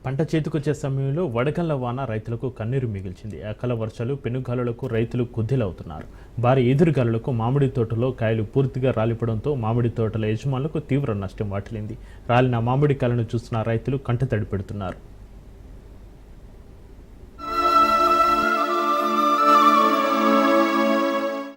పంట చేతికొచ్చే సమయంలో వడగళ్ల వాన రైతులకు కన్నీరు మిగిల్చింది. అకాల వర్షాలు పెనుగాలులకు రైతులు కుద్దిలవుతున్నారు. భారీ ఈదురుగాలులకు మామిడి తోటలో కాయలు పూర్తిగా రాలిపడంతో మామిడి తోటల యజమానులకు తీవ్ర నష్టం వాటిల్లింది. రాలిన మామిడి కాయలను చూస్తున్న రైతులు కంటతడి పెడుతున్నారు.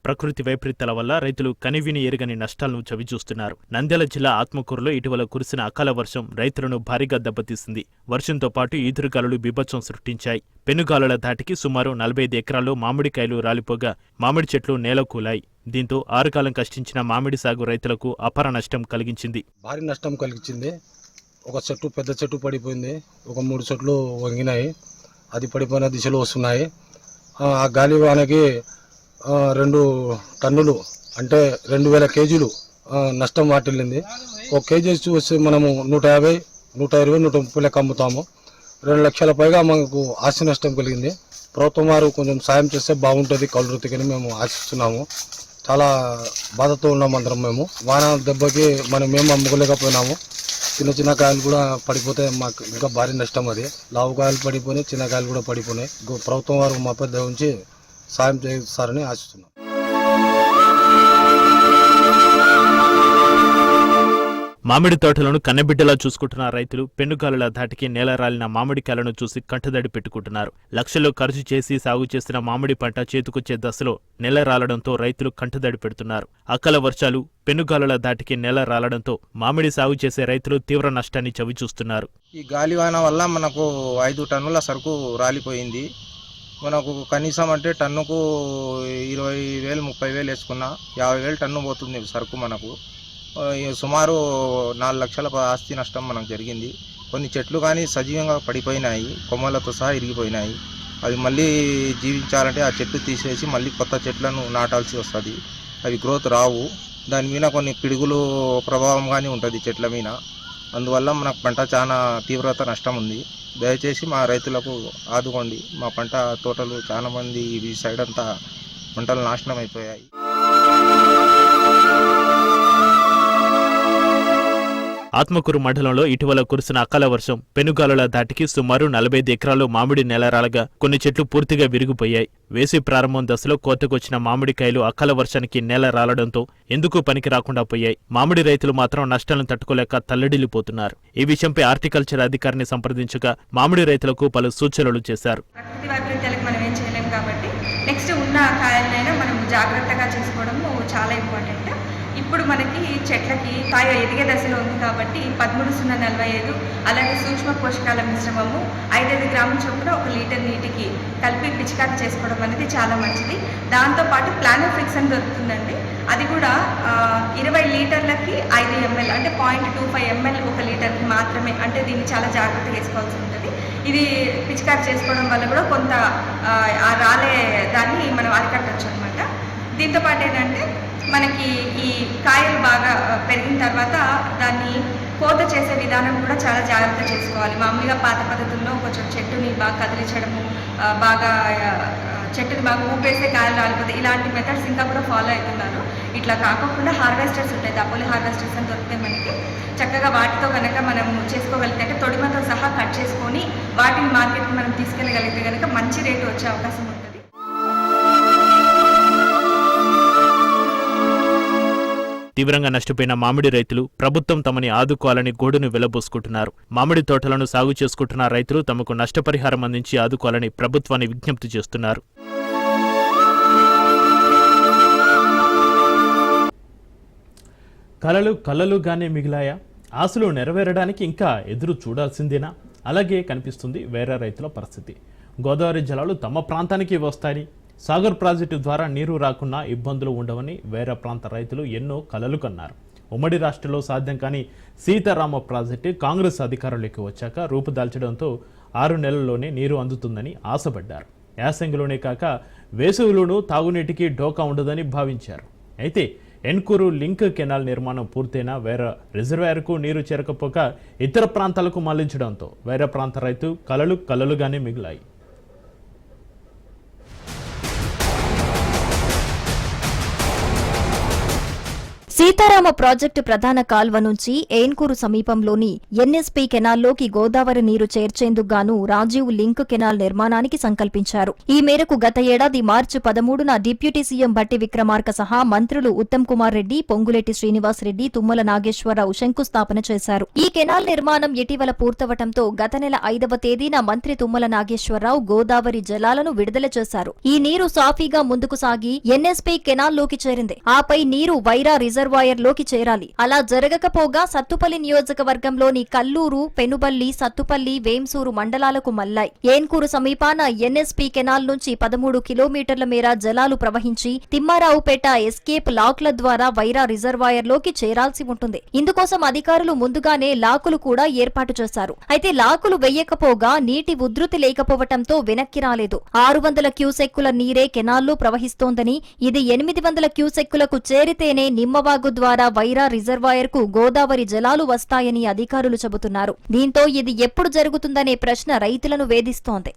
ప్రకృతి వైపరీత్యాల వల్ల రైతులు కనివిని ఎరుగని నష్టాలను చవిచూస్తున్నారు. నంద్యాల జిల్లా ఆత్మకూరులో ఇటీవల కురిసిన అకాల వర్షం రైతులను భారీగా దెబ్బతీసింది. వర్షంతో పాటు ఈదురుగాలులు బీభత్సం సృష్టించాయి. పెనుగాలుల ధాటికి సుమారు 45 ఎకరాల్లో మామిడికాయలు రాలిపోగా మామిడి చెట్లు నేలకూలాయి. దీంతో ఆరుకాలం కష్టించిన మామిడి సాగు రైతులకు అపార నష్టం కలిగించింది. భారీ నష్టం కలిగించింది. ఒక చెట్టు పెద్ద చెట్టు పడిపోయింది. ఒక 3 చెట్లు వంగినాయి. అది పడిపోయిన దిశలో వస్తున్నాయి. ఆ గాలి వానకి 2 టన్నులు అంటే 2000 కేజీలు నష్టం వాటిల్లింది. ఒక కేజీ చూసి మనము 150, 120, 130 లెక్క అమ్ముతాము. 2 లక్షల పైగా మనకు ఆస్తి నష్టం కలిగింది. ప్రభుత్వం వారు కొంచెం సాయం చేస్తే బాగుంటుంది కౌలు రైతుకని మేము ఆశిస్తున్నాము. చాలా బాధతో ఉన్నాం అందరం మేము. వాన దెబ్బకి మనం మేము అమ్ముకోలేకపోయినాము. చిన్న కాయలు కూడా పడిపోతే మాకు ఇంకా భారీ నష్టం. అది లావు కాయలు పడిపోయినాయి, చిన్న కాయలు కూడా పడిపోయినాయి. ప్రభుత్వం వారు మా పెద్ద ఉంచి సాయం చేస్తారని ఆశిస్తున్నాం. మామిడి తోటలను కన్నబిడ్డలా చూసుకుంటున్న రైతులు పెనుగాలుల ధాటికి నేల రాలిన మామిడికాయలను చూసి కంటదడి పెట్టుకుంటున్నారు. లక్షల్లో ఖర్చు చేసి సాగు చేసిన మామిడి పంట చేతికొచ్చే దశలో నేల రాలడంతో రైతులు కంటదడి పెడుతున్నారు. అకాల వర్షాలు పెనుగాలుల ధాటికి నేల రాలడంతో మామిడి సాగు చేసే రైతులు తీవ్ర నష్టాన్ని చవిచూస్తున్నారు. ఈ గాలివాన వల్ల మనకు 5 టన్నుల సరుకు రాలిపోయింది. మనకు కనీసం అంటే టన్నుకు 20,000, 30,000 వేసుకున్నా 50,000 టన్ను పోతుంది సరుకు. మనకు సుమారు 4 లక్షల ఆస్తి నష్టం మనకు జరిగింది. కొన్ని చెట్లు కానీ సజీవంగా పడిపోయినాయి, కొమ్మలతో సహా ఇరిగిపోయినాయి. అవి మళ్ళీ జీవించాలంటే ఆ చెట్లు తీసేసి మళ్ళీ కొత్త చెట్లను నాటాల్సి వస్తుంది. అవి గ్రోత్ రావు. దాని మీద కొన్ని పిడుగులు ప్రభావం కానీ ఉంటుంది చెట్ల మీద. అందువల్ల మనకు పంట చాలా తీవ్రత నష్టం ఉంది. దయచేసి మా రైతులకు ఆదుకోండి. మా పంట తోటలు చాలా మంది ఈ సైడ్ అంతా పంటలు నాశనం అయిపోయాయి. ఆత్మకూరు మండలంలో ఇటీవల కురిసిన అకాల వర్షం పెనుగాలుల ధాటికి సుమారు 45 ఎకరాల్లో మామిడి నేలరాలగా కొన్ని చెట్లు పూర్తిగా విరిగిపోయాయి. వేసి ప్రారంభం దశలో కోతకొచ్చిన మామిడికాయలు అకాల వర్షానికి నేల రాలడంతో ఎందుకు పనికి రాకుండా పోయాయి. మామిడి రైతులు మాత్రం నష్టాలను తట్టుకోలేక తల్లడిల్లిపోతున్నారు. ఈ విషయంపై హార్టికల్చర్ అధికారిని సంప్రదించగా మామిడి రైతులకు పలు సూచనలు చేశారు. నెక్స్ట్ ఉన్న కాయలనైనా మనం జాగ్రత్తగా చేసుకోవడము చాలా ఇంపార్టెంట్. ఇప్పుడు మనకి చెట్లకి కాయ ఎదిగే దశలో ఉంది కాబట్టి 13-0-45 అలాగే సూక్ష్మ పోషకాల మిశ్రమము 5-5 గ్రాముల చొప్పున 1 లీటర్ నీటికి కలిపి పిచికారీ చేసుకోవడం అనేది చాలా మంచిది. దాంతోపాటు ప్లానోఫిక్స్ అని దొరుకుతుందండి. అది కూడా 20 లీటర్లకి 5 ml అంటే 0.25 ml 1 లీటర్కి మాత్రమే. అంటే దీన్ని చాలా జాగ్రత్తగా వేసుకోవాల్సి ఉంటుంది. ఇది పిచికారీ చేసుకోవడం వల్ల కూడా కొంత ఆ రాలే దాన్ని మనం అరికట్టచ్చు అనమాట. దీంతోపాటు ఏంటంటే మనకి ఈ కాయలు బాగా పెరిగిన తర్వాత దాన్ని కోత చేసే విధానం కూడా చాలా జాగ్రత్త చేసుకోవాలి. మామూలుగా పాత పద్ధతుల్లో కొంచెం చెట్టుని బాగా కదిలించడము, బాగా చెట్టుని బాగా ఊపేస్తే కాయలు రాలిపోతాయి. ఇలాంటి మెథడ్స్ ఇంకా కూడా ఫాలో అవుతున్నారు. ఇట్లా కాకుండా హార్వెస్టర్స్ ఉంటాయి, దాపోలి హార్వెస్టర్స్ అని దొరికితే మనకి చక్కగా వాటితో కనుక మనం చేసుకోగలిగితే అంటే తొడిమతో సహా కట్ చేసుకొని వాటిని మార్కెట్కి మనం తీసుకెళ్ళగలిగితే కనుక మంచి రేటు వచ్చే అవకాశం ఉంటుంది. తీవ్రంగా నష్టపోయిన మామిడి రైతులు ప్రభుత్వం తమని ఆదుకోవాలని గోడును వెళ్లబోసుకుంటున్నారు. మామిడి తోటలను సాగు చేసుకుంటున్న రైతులు తమకు నష్టపరిహారం అందించి ఆదుకోవాలని ప్రభుత్వాన్ని విజ్ఞప్తి చేస్తున్నారు. కలలు కలలుగానే మిగిలాయా? ఆశలు నెరవేరడానికి ఇంకా ఎదురు చూడాల్సిందేనా? అలాగే కనిపిస్తుంది వేరే రైతుల పరిస్థితి. గోదావరి జలాలు తమ ప్రాంతానికి వస్తాయని, సాగర్ ప్రాజెక్టు ద్వారా నీరు రాకున్నా ఇబ్బందులు ఉండవని వేరే ప్రాంత రైతులు ఎన్నో కలలు కన్నారు. ఉమ్మడి రాష్ట్రంలో సాధ్యం కాని సీతారామ ప్రాజెక్టు కాంగ్రెస్ అధికారంలోకి వచ్చాక రూపుదాల్చడంతో 6 నెలల్లోనే నీరు అందుతుందని ఆశపడ్డారు. యాసంగిలోనే కాక వేసవిలోనూ తాగునీటికి డోకా ఉండదని భావించారు. అయితే ఎన్కూరు లింక్ కెనాల్ నిర్మాణం పూర్తయినా వేరే రిజర్వాయర్కు నీరు చేరకపోక ఇతర ప్రాంతాలకు మళ్లించడంతో వేరే ప్రాంత రైతు కలలు కలలుగానే మిగిలాయి. సీతారామ ప్రాజెక్టు ప్రధాన కాల్వ నుంచి ఏన్కూరు సమీపంలోని ఎన్ఎస్పీ కెనాల్లోకి గోదావరి నీరు చేర్చేందుకు గాను రాజీవ్ లింక్ కెనాల్ నిర్మాణానికి సంకల్పించారు. ఈ మేరకు గత ఏడాది మార్చి 13న డిప్యూటీ సీఎం భట్టి విక్రమార్క సహా మంత్రులు ఉత్తమ్ కుమార్ రెడ్డి, పొంగులేటి శ్రీనివాస్ రెడ్డి, తుమ్మల నాగేశ్వరరావు శంకుస్థాపన చేశారు. ఈ కెనాల్ నిర్మాణం ఇటీవల పూర్తవటంతో గత నెల 5వ తేదీన మంత్రి తుమ్మల నాగేశ్వరరావు గోదావరి జలాలను విడుదల చేశారు. ఈ నీరు సాఫీగా ముందుకు సాగి ఎన్ఎస్పీ కెనాల్లోకి చేరింది. ఆపై నీరు వైరా రిజర్వాయర్ లోకి చేరాలి. అలా జరగకపోగా సత్తుపల్లి నియోజకవర్గంలోని కల్లూరు, పెనుబల్లి, సత్తుపల్లి, వేంసూరు మండలాలకు మల్లాయి. ఏన్కూరు సమీపాన ఎన్ఎస్పీ కెనాల్ నుంచి 13 కిలోమీటర్ల మేర జలాలు ప్రవహించి తిమ్మారావుపేట ఎస్కేప్ లాక్ల ద్వారా వైరా రిజర్వాయర్ లోకి చేరాల్సి ఉంటుంది. ఇందుకోసం అధికారులు ముందుగానే లాకులు కూడా ఏర్పాటు చేశారు. అయితే లాకులు వెయ్యకపోగా నీటి ఉధృతి లేకపోవటంతో వెనక్కి రాలేదు. 600 క్యూసెక్కుల నీరే కెనాల్లో ప్రవహిస్తోందని, ఇది 800 క్యూసెక్కులకు చేరితేనే నిమ్మవాగు ద్వారా వైరా రిజర్వాయర్ కు గోదావరి జలాలు వస్తాయని అధికారులు చెబుతున్నారు. దీంతో ఇది ఎప్పుడు జరుగుతుందనే ప్రశ్న రైతులను వేధిస్తోంది.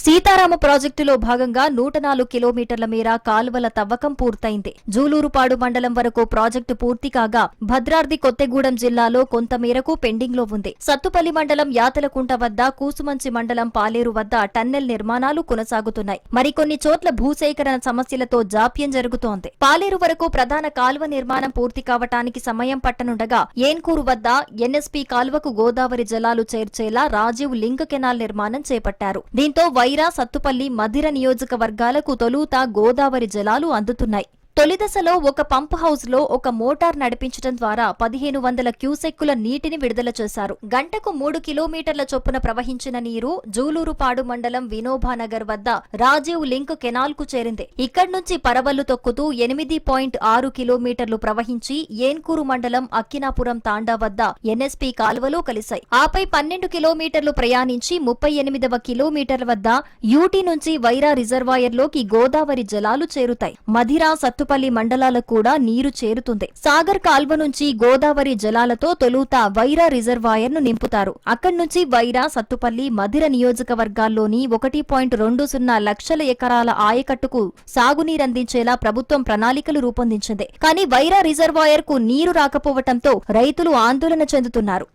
సీతారామ ప్రాజెక్టులో భాగంగా 104 కిలోమీటర్ల మేర కాలువల తవ్వకం పూర్తయింది. జూలూరుపాడు మండలం వరకు ప్రాజెక్టు పూర్తి కాగా భద్రాద్రి కొత్తగూడెం జిల్లాలో కొంతమేరకు పెండింగ్ లో ఉంది. సత్తుపల్లి మండలం యాతలకుంట వద్ద, కూసుమంచి మండలం పాలేరు వద్ద టన్నెల్ నిర్మాణాలు కొనసాగుతున్నాయి. మరికొన్ని చోట్ల భూసేకరణ సమస్యలతో జాప్యం జరుగుతోంది. పాలేరు వరకు ప్రధాన కాలువ నిర్మాణం పూర్తి కావటానికి సమయం పట్టనుండగా ఏన్కూరు వద్ద ఎన్ఎస్పీ కాలువకు గోదావరి జలాలు చేర్చేలా రాజీవ్ లింక్ కెనాల్ నిర్మాణం చేపట్టారు. దీంతో వైరా, సత్తుపల్లి, మధిర నియోజకవర్గాలకు తొలుత గోదావరి జలాలు అందుతున్నాయి. తొలి దశలో ఒక పంప్ హౌస్ లో ఒక మోటార్ నడిపించడం ద్వారా 1500 క్యూసెక్కుల నీటిని విడుదల చేశారు. గంటకు 3 కిలోమీటర్ల చొప్పున ప్రవహించిన నీరు జూలూరుపాడు మండలం వినోబానగర్ వద్ద రాజీవ్ లింక్ కెనాల్ కు చేరింది. ఇక్కడి నుంచి పరవళ్లు తొక్కుతూ 8.6 కిలోమీటర్లు ప్రవహించి ఏన్కూరు మండలం అక్కినాపురం తాండా వద్ద ఎన్ఎస్పీ కాలువలో కలిశాయి. ఆపై 12 కిలోమీటర్లు ప్రయాణించి 38వ కిలోమీటర్ల వద్ద యూటీ నుంచి వైరా రిజర్వాయర్ లోకి గోదావరి జలాలు చేరుతాయి. మధిర, సత్తుపల్లి మండలాలకు కూడా నీరు చేరుతుంది. సాగర్ కాల్వ నుంచి గోదావరి జలాలతో తొలుత వైరా రిజర్వాయర్ ను నింపుతారు. అక్కడి నుంచి వైరా, సత్తుపల్లి, మధిర నియోజకవర్గాల్లోని 1.20 లక్షల ఎకరాల ఆయకట్టుకు సాగునీరందించేలా ప్రభుత్వం ప్రణాళికలు రూపొందించింది. కానీ వైరా రిజర్వాయర్ కు నీరు రాకపోవటంతో రైతులు ఆందోళన చెందుతున్నారు.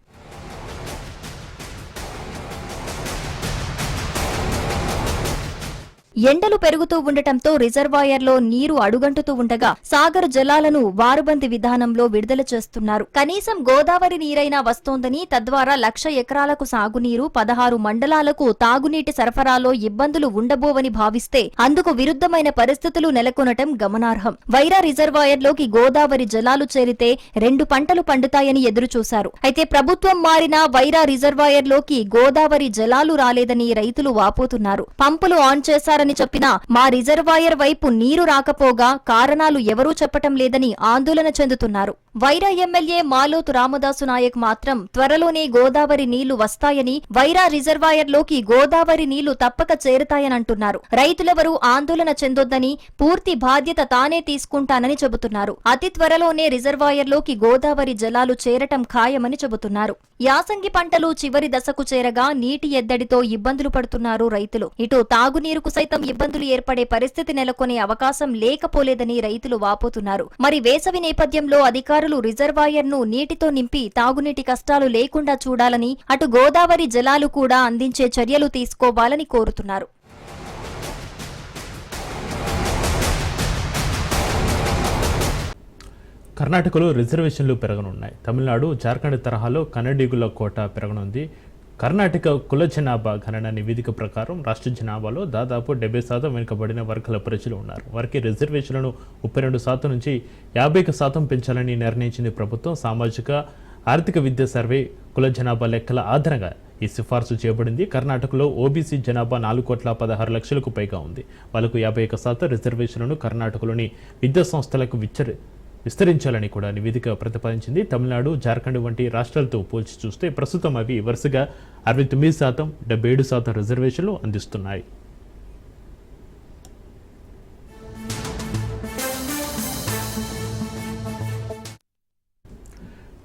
ఎండలు పెరుగుతూ ఉండటంతో రిజర్వాయర్లో నీరు అడుగంటుతూ ఉండగా సాగర్ జలాలను వారుబంది విధానంలో విడుదల చేస్తున్నారు. కనీసం గోదావరి నీరైనా వస్తోందని, తద్వారా 1,00,000 ఎకరాలకు సాగునీరు, 16 మండలాలకు తాగునీటి సరఫరాలో ఇబ్బందులు ఉండబోవని భావిస్తే అందుకు విరుద్ధమైన పరిస్థితులు నెలకొనటం గమనార్హం. వైరా రిజర్వాయర్లోకి గోదావరి జలాలు చేరితే 2 పంటలు పండుతాయని ఎదురుచూశారు. అయితే ప్రభుత్వం మారినా వైరా రిజర్వాయర్లోకి గోదావరి జలాలు రాలేదని రైతులు వాపోతున్నారు. పంపులు ఆన్ చేశారని చెప్పినా మా రిజర్వాయర్ వైపు నీరు రాకపోగా కారణాలు ఎవరూ చెప్పటం లేదని ఆందోళన చెందుతున్నారు. వైరా ఎమ్మెల్యే మాలోతు రామదాసు నాయక్ మాత్రం త్వరలోనే గోదావరి నీళ్లు వస్తాయని, వైరా రిజర్వాయర్లోకి గోదావరి నీళ్లు తప్పక చేరుతాయనంటున్నారు. రైతులెవరూ ఆందోళన చెందొద్దని, పూర్తి బాధ్యత తానే తీసుకుంటానని చెబుతున్నారు. అతి త్వరలోనే రిజర్వాయర్లోకి గోదావరి జలాలు చేరటం ఖాయమని చెబుతున్నారు. యాసంగి పంటలు చివరి దశకు చేరగా నీటి ఎద్దడితో ఇబ్బందులు పడుతున్నారు రైతులు. ఇటు తాగునీరుకు సైతం ఇబ్బందులు ఏర్పడే పరిస్థితి నెలకొనే అవకాశం లేకపోలేదని రైతులు వాపోతున్నారు. మరి వేసవి నేపథ్యంలో అధికారులు రిజర్వాయర్ ను నీటితో నింపి తాగునీటి కష్టాలు లేకుండా చూడాలని, అటు గోదావరి జలాలు కూడా అందించే చర్యలు తీసుకోవాలని కోరుతున్నారు. కర్ణాటకలో రిజర్వేషన్లు పెరగనున్నాయి. తమిళనాడు, జార్ఖండ్ తరహాలో కన్నడిగుల కోట పెరగనుంది. కర్ణాటక కుల జనాభా గణన నివేదిక ప్రకారం రాష్ట్ర జనాభాలో దాదాపు 70% వెనుకబడిన వర్గాల ప్రజలు ఉన్నారు. వారికి రిజర్వేషన్లను 32% నుంచి 50% పెంచాలని నిర్ణయించింది ప్రభుత్వం. సామాజిక ఆర్థిక విద్య సర్వే కుల జనాభా లెక్కల ఆధారంగా ఈ సిఫార్సు చేయబడింది. కర్ణాటకలో ఓబీసీ జనాభా 4,16,00,000కు పైగా ఉంది. వాళ్ళకు 51% రిజర్వేషన్లను కర్ణాటకలోని విద్యా సంస్థలకు విస్తరించాలని కూడా నివేదిక ప్రతిపాదించింది. తమిళనాడు, జార్ఖండ్ వంటి రాష్ట్రాలతో పోల్చి చూస్తే ప్రస్తుతం అవి వరుసగా 69%, 77% రిజర్వేషన్లు అందిస్తున్నాయి.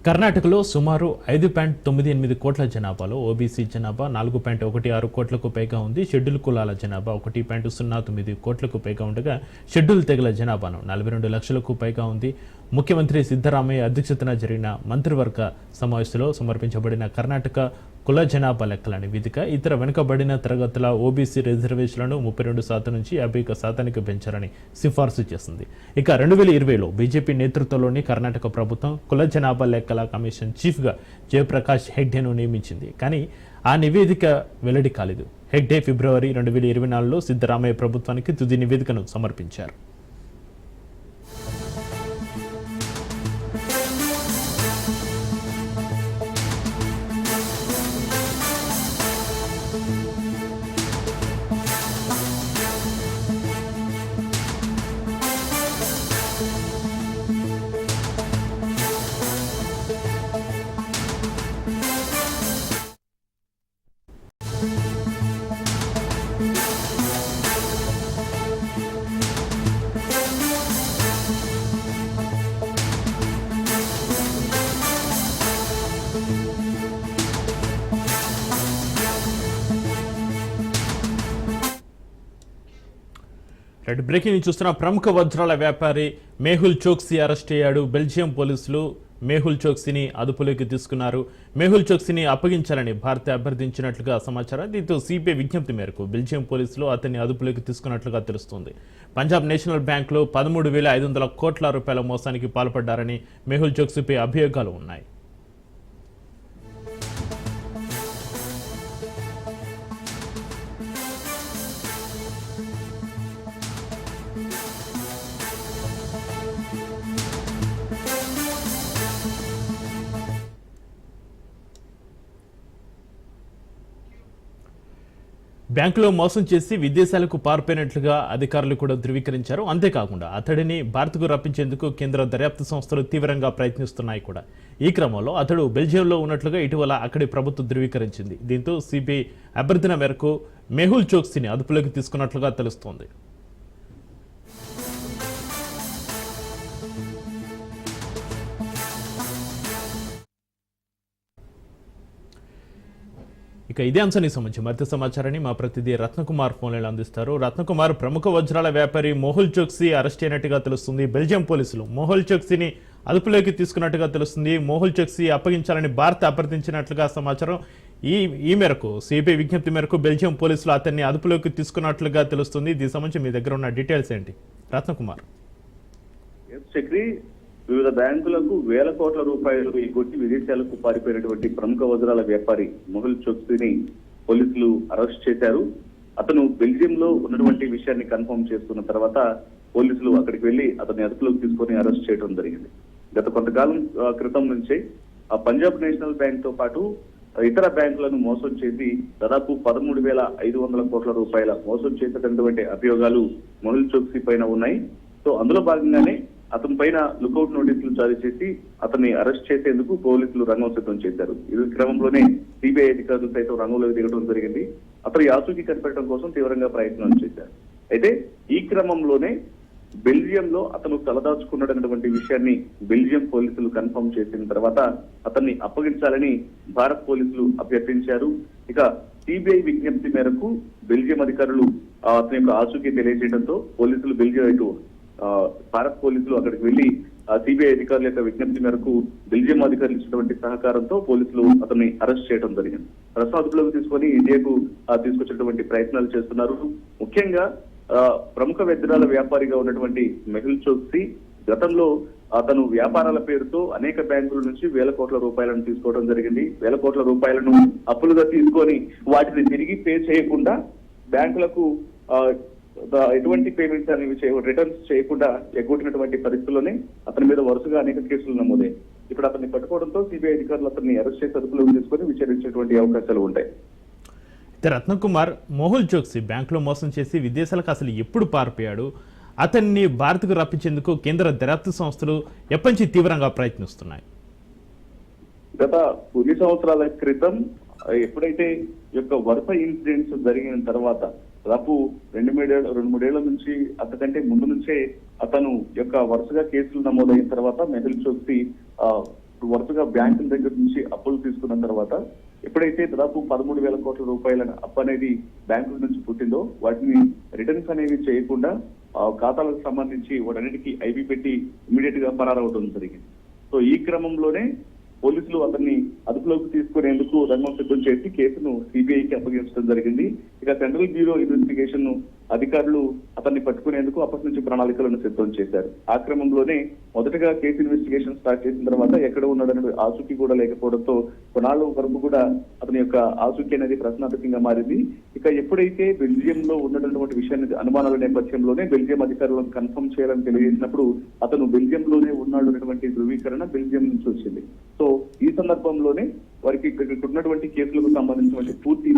కర్ణాటకలో సుమారు 5.98 కోట్ల జనాభాలో ఓబీసీ జనాభా 4.16 కోట్లకు పైగా ఉంది. షెడ్యూల్ కులాల జనాభా 1.09 కోట్లకు పైగా ఉండగా షెడ్యూల్ తెగల జనాభాను 42 లక్షలకు పైగా ఉంది. ముఖ్యమంత్రి సిద్ధరామయ్య అధ్యక్షతన జరిగిన మంత్రివర్గ సమావేశంలో సమర్పించబడిన కర్ణాటక కుల జనాభా లెక్కల నివేదిక ఇతర వెనుకబడిన తరగతుల ఓబీసీ రిజర్వేషన్లను 32% నుంచి 51% పెంచాలని సిఫార్సు చేసింది. ఇక 2020లో బీజేపీ నేతృత్వంలోని కర్ణాటక ప్రభుత్వం కుల జనాభా లెక్కల కమిషన్ చీఫ్గా జయప్రకాష్ హెగ్డేను నియమించింది. కానీ ఆ నివేదిక వెల్లడి కాలేదు. హెగ్డే ఫిబ్రవరి 2024లో సిద్ధరామయ్య ప్రభుత్వానికి తుది నివేదికను సమర్పించారు. బ్రేకింగ్ న్యూస్ చూస్తున్న ప్రముఖ వజ్రాల వ్యాపారి మేహుల్ చోక్సీ అరెస్ట్ అయ్యాడు. బెల్జియం పోలీసులు మేహుల్ చోక్సీని అదుపులోకి తీసుకున్నారు. మేహుల్ చోక్సీని అప్పగించాలని భారత్ అభ్యర్థించినట్లుగా సమాచారం. దీంతో సిబిఐ విజ్ఞప్తి మేరకు బెల్జియం పోలీసులు అతన్ని అదుపులోకి తీసుకున్నట్లుగా తెలుస్తోంది. పంజాబ్ నేషనల్ బ్యాంకులో 13,500 కోట్ల రూపాయల మోసానికి పాల్పడ్డారని మేహుల్ చోక్సీపై అభియోగాలు ఉన్నాయి. బ్యాంకులో మోసం చేసి విదేశాలకు పారిపోయినట్లుగా అధికారులు కూడా ధృవీకరించారు. అంతేకాకుండా అతడిని భారత్కు రప్పించేందుకు కేంద్ర దర్యాప్తు సంస్థలు తీవ్రంగా ప్రయత్నిస్తున్నాయి కూడా. ఈ క్రమంలో అతడు బెల్జియంలో ఉన్నట్లుగా ఇటీవల అక్కడి ప్రభుత్వం ధృవీకరించింది. దీంతో సిబిఐ అభ్యర్థన మేరకు మేహుల్ చోక్సీని అదుపులోకి తీసుకున్నట్లుగా తెలుస్తోంది. ఇక ఇదే అంశానికి సంబంధించి మరింత సమాచారాన్ని మా ప్రతినిధి రత్నకుమార్ ఫోన్లో అందిస్తారు. రత్నకుమార్, ప్రముఖ వజ్రాల వ్యాపారి మేహుల్ చోక్సీ అరెస్ట్ అయినట్టుగా తెలుస్తుంది. బెల్జియం పోలీసులు మేహుల్ చోక్సీని అదుపులోకి తీసుకున్నట్టుగా తెలుస్తుంది. మేహుల్ చోక్సీ అప్పగించాలని భారత్ అభ్యర్థించినట్లుగా సమాచారం. ఈ మేరకు సిబిఐ విజ్ఞప్తి మేరకు బెల్జియం పోలీసులు అతన్ని అదుపులోకి తీసుకున్నట్లుగా తెలుస్తుంది. దీనికి సంబంధించి మీ దగ్గర ఉన్న డీటెయిల్స్ ఏంటి రత్నకుమార్? వివిధ బ్యాంకులకు వేల కోట్ల రూపాయలు ఎగ్గొట్టి విదేశాలకు పారిపోయినటువంటి ప్రముఖ వజ్రాల వ్యాపారి మేహుల్ చోక్సీని పోలీసులు అరెస్ట్ చేశారు. అతను బెల్జియంలో ఉన్నటువంటి విషయాన్ని కన్ఫర్మ్ చేసుకున్న తర్వాత పోలీసులు అక్కడికి వెళ్లి అతన్ని అదుపులోకి తీసుకొని అరెస్ట్ చేయడం జరిగింది. గత కొంతకాలం క్రితం నుంచే పంజాబ్ నేషనల్ బ్యాంక్ తో పాటు ఇతర బ్యాంకులను మోసం చేసి దాదాపు 13,500 కోట్ల రూపాయల మోసం చేసినటువంటి అభియోగాలు మేహుల్ చోక్సీ పైన ఉన్నాయి. సో అందులో భాగంగానే అతని పైన లుకౌట్ నోటీసులు జారీ చేసి అతన్ని అరెస్ట్ చేసేందుకు పోలీసులు రంగం సిద్ధం చేశారు. ఈ క్రమంలోనే సిబిఐ అధికారులు సైతం రంగంలోకి దిగడం జరిగింది. అతని ఆచూకీ కనిపెట్టడం కోసం తీవ్రంగా ప్రయత్నాలు చేశారు. అయితే ఈ క్రమంలోనే బెల్జియంలో అతను తలదాచుకున్నటువంటి విషయాన్ని బెల్జియం పోలీసులు కన్ఫర్మ్ చేసిన తర్వాత అతన్ని అప్పగించాలని భారత్ పోలీసులు అభ్యర్థించారు. ఇక సిబిఐ విజ్ఞప్తి మేరకు బెల్జియం అధికారులు అతని యొక్క ఆచూకీ తెలియజేయడంతో పోలీసులు బెల్జియం ఇటు భారత్ పోలీసులు అక్కడికి వెళ్లి సిబిఐ అధికారుల యొక్క విజ్ఞప్తి మేరకు బెల్జియం అధికారులు ఇచ్చినటువంటి సహకారంతో పోలీసులు అతన్ని అరెస్ట్ చేయడం జరిగింది. ప్రస్తుతం అదుపులోకి తీసుకొని ఇండియాకు తీసుకొచ్చినటువంటి ప్రయత్నాలు చేస్తున్నారు. ముఖ్యంగా ప్రముఖ వజ్రాల వ్యాపారిగా ఉన్నటువంటి మేహుల్ చోక్సీ గతంలో అతను వ్యాపారాల పేరుతో అనేక బ్యాంకుల నుంచి వేల కోట్ల రూపాయలను తీసుకోవడం జరిగింది. వేల కోట్ల రూపాయలను అప్పులుగా తీసుకొని వాటిని తిరిగి పే చేయకుండా బ్యాంకులకు ఎటువంటి పేమెంట్స్ అనేవి రిటర్న్స్ చేయకుండా ఎగ్గొట్టినటువంటి పరిస్థితుల్లోనే అతని మీద వరుసగా అనేక కేసులు నమోదాయి. ఇప్పుడు అతన్ని పట్టుకోవడంతో సిబిఐ అధికారులు అతన్ని అరెస్ట్ చేసి అదుపులోకి తీసుకొని విచారించేటువంటి అవకాశాలు ఉంటాయి. రత్నకుమార్, మేహుల్ చోక్సీ బ్యాంకులో మోసం చేసి విదేశాలకు అసలు ఎప్పుడు పారిపోయాడు? అతన్ని భారత్కు రప్పించేందుకు కేంద్ర దర్యాప్తు సంస్థలు ఎప్పటి నుంచి తీవ్రంగా ప్రయత్నిస్తున్నాయి? గత కొన్ని సంవత్సరాల క్రితం ఎప్పుడైతే ఈ యొక్క వరుస ఇన్సిడెంట్స్ జరిగిన తర్వాత దాదాపు 2-3 నుంచి అంతకంటే ముందు నుంచే అతను యొక్క వరుసగా కేసులు నమోదైన తర్వాత మేహుల్ చోక్సీ వరుసగా బ్యాంకుల దగ్గర నుంచి అప్పులు తీసుకున్న తర్వాత ఎప్పుడైతే దాదాపు 13,000 కోట్ల రూపాయల అప్పు అనేది బ్యాంకుల నుంచి పుట్టిందో వాటిని రిటర్న్స్ అనేవి చేయకుండా ఖాతాలకు సంబంధించి వాటన్నిటికీ ఐబీ పెట్టి ఇమీడియట్ గా పరారవడం జరిగింది. సో ఈ క్రమంలోనే పోలీసులు అతన్ని అదుపులోకి తీసుకునేందుకు రంగం సిద్ధం చేసి కేసును సిబిఐకి అప్పగించడం జరిగింది. ఇక సెంట్రల్ బ్యూరో ఇన్వెస్టిగేషన్ అధికారులు అతన్ని పట్టుకునేందుకు అప్పటి నుంచి ప్రణాళికలను సిద్ధం చేశారు. ఆ క్రమంలోనే మొదటగా కేసు ఇన్వెస్టిగేషన్ స్టార్ట్ చేసిన తర్వాత ఎక్కడ ఉన్నాడనే ఆచూకీ కూడా లేకపోవడంతో కొన్నాళ్ళ వరకు కూడా అతని యొక్క ఆచూకీ అనేది ప్రశ్నార్థకంగా మారింది. ఇక ఎప్పుడైతే బెల్జియం లో ఉన్నటువంటి విషయాన్ని అనుమానాల నేపథ్యంలోనే బెల్జియం అధికారులను కన్ఫర్మ్ చేయాలని తెలియజేసినప్పుడు అతను బెల్జియం లోనే ఉన్నాడు అనేటువంటి ధృవీకరణ బెల్జియం నుంచి వచ్చింది. సో ఈ సందర్భంలోనే వారికి ఇక్కడ ఉన్నటువంటి కేసులకు సంబంధించినటువంటి పూర్తి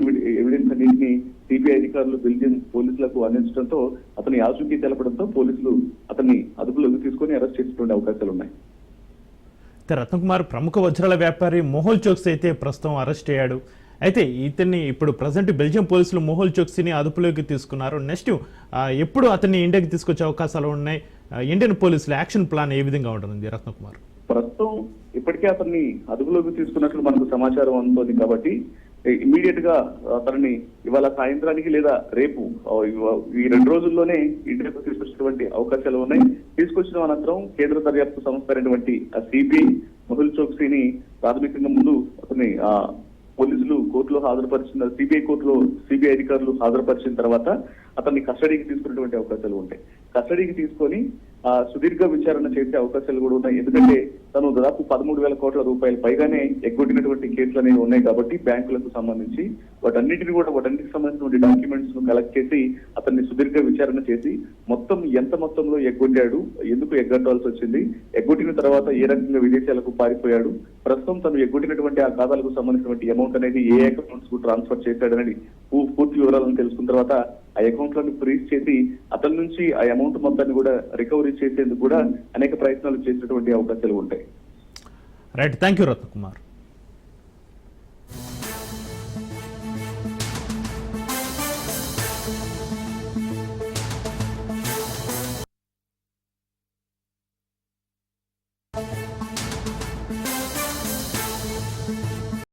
ఎవిడెన్స్ అన్నింటినీ సిబిఐ అధికారులు బెల్జియం పోలీసులకు అందించడంతో అతని ఆచూకీ తెలపడంతో పోలీసులు అతన్ని అదుపులోకి తీసుకొని అరెస్ట్ చేసేటువంటి అవకాశాలు ఉన్నాయి. రత్నకుమార్ ప్రముఖ వజ్రాల వ్యాపారి మొహుల్ చోక్సీ అయితే ప్రస్తుతం అరెస్ట్ అయ్యాడు. అయితే ఇతన్ని ఇప్పుడు ప్రజెంట్ బెల్జియం పోలీసులు మొహుల్ చోక్సీని అదుపులోకి తీసుకున్నారు. నెక్స్ట్ ఎప్పుడు అతన్ని ఇండియాకి తీసుకొచ్చే అవకాశాలు ఉన్నాయి? ఇండియన్ పోలీసుల యాక్షన్ ప్లాన్ ఏ విధంగా ఉంటుంది రత్నకుమార్? ప్రస్తుతం ఇప్పటికే అతన్ని అదుపులోకి తీసుకున్నట్లు మనకు సమాచారం అందుతోంది కాబట్టి ఇమ్మీడియట్ గా అతన్ని ఇవాళ సాయంత్రానికి లేదా రేపు ఈ 2 రోజుల్లోనే ఇండియాకు తీసుకొచ్చినటువంటి అవకాశాలు ఉన్నాయి. తీసుకొచ్చిన అనంతరం కేంద్ర దర్యాప్తు సంస్థ అయినటువంటి సిబిఐ మొహుల్ చోక్సీని ప్రాథమికంగా ముందు అతన్ని పోలీసులు కోర్టులో హాజరుపరిచిన సిబిఐ అధికారులు హాజరుపరిచిన తర్వాత అతన్ని కస్టడీకి తీసుకున్నటువంటి అవకాశాలు ఉంటాయి. కస్టడీకి తీసుకొని సుదీర్ఘ విచారణ చేసే అవకాశాలు కూడా ఉన్నాయి. ఎందుకంటే తను దాదాపు 13,000 కోట్ల రూపాయలు పైగానే ఎగ్గొట్టినటువంటి కేసులు అనేవి ఉన్నాయి కాబట్టి బ్యాంకులకు సంబంధించి వాటన్నిటికి సంబంధించినటువంటి డాక్యుమెంట్స్ ను కలెక్ట్ చేసి అతన్ని సుదీర్ఘ విచారణ చేసి మొత్తం ఎంత మొత్తంలో ఎగ్గొట్టాడు, ఎందుకు ఎగ్గొట్టాల్సి వచ్చింది, ఎగ్గొట్టిన తర్వాత ఏ రకంగా విదేశాలకు పారిపోయాడు, ప్రస్తుతం తను ఎగ్గొట్టినటువంటి ఆ ఖాతాలకు సంబంధించినటువంటి అమౌంట్ అనేది ఏ అకౌంట్స్ కు ట్రాన్స్ఫర్ చేశాడనేది పూర్తి వివరాలను తెలుసుకున్న తర్వాత ఆ అకౌంట్లను ఫ్రీజ్ చేసి అతని నుంచి ఆ అమౌంట్ మొత్తాన్ని కూడా రికవరీ చేసేందుకు కూడా అనేక ప్రయత్నాలు చేసినటువంటి అవకాశాలు ఉంటాయి. Right, thank you Ratnakumar.